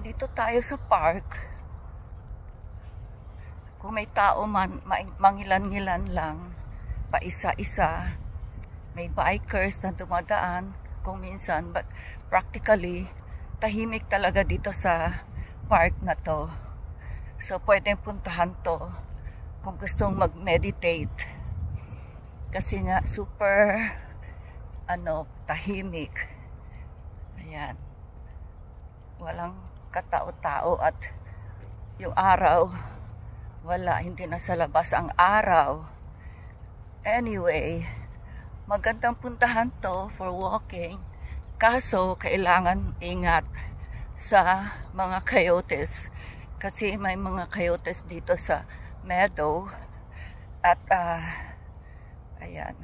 Nandito tayo sa park. Kung may tao man, mangilan-ngilan lang, paisa-isa. May bikers na dumadaan kung minsan, but practically, tahimik talaga dito sa park na to. So, pwedeng puntahan to kung gustong mag-meditate. Kasi nga, super, tahimik. Ayan. Walang katao-tao at yung araw, wala, hindi na sa labas ang araw. Anyway, magandang puntahan to for walking. Kaso, kailangan ingat sa mga coyotes. Kasi may mga coyotes dito sa meadow. At, ayan.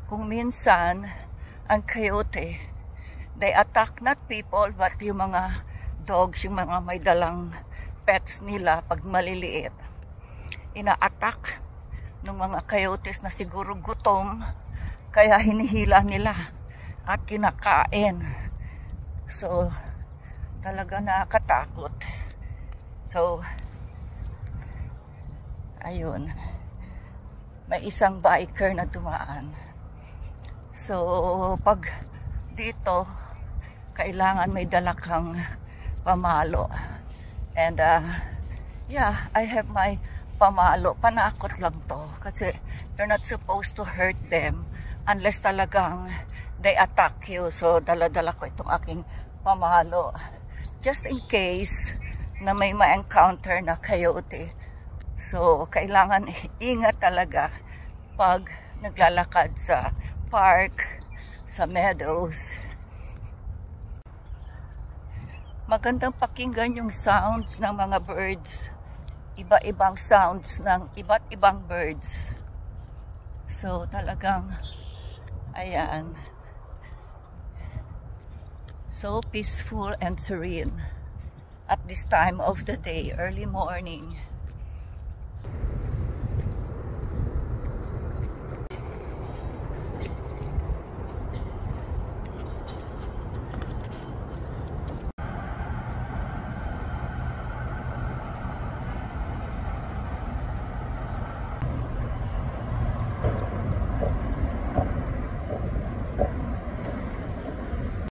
Kung minsan, ang coyote, they attack not people, but yung mga dogs, yung mga may dalang pets nila pag maliliit. Ina-attack ng mga coyotes na siguro gutom, kaya hinihila nila at kinakain. So, talaga nakakatakot. So, ayun. May isang biker na dumaan. So, pag dito, kailangan may dala kang pamalo. And, yeah, I have my pamalo. Panakot lang to. Kasi you're not supposed to hurt them unless talagang they attack you. So, dala-dala ko itong aking pamalo. Just in case na may ma-encounter na coyote. So, kailangan ingat talaga pag naglalakad sa park, sa meadows. Magandang pakinggan yung sounds ng mga birds. Iba-ibang sounds ng iba't ibang birds. So, talagang, ayan. So peaceful and serene at this time of the day, early morning.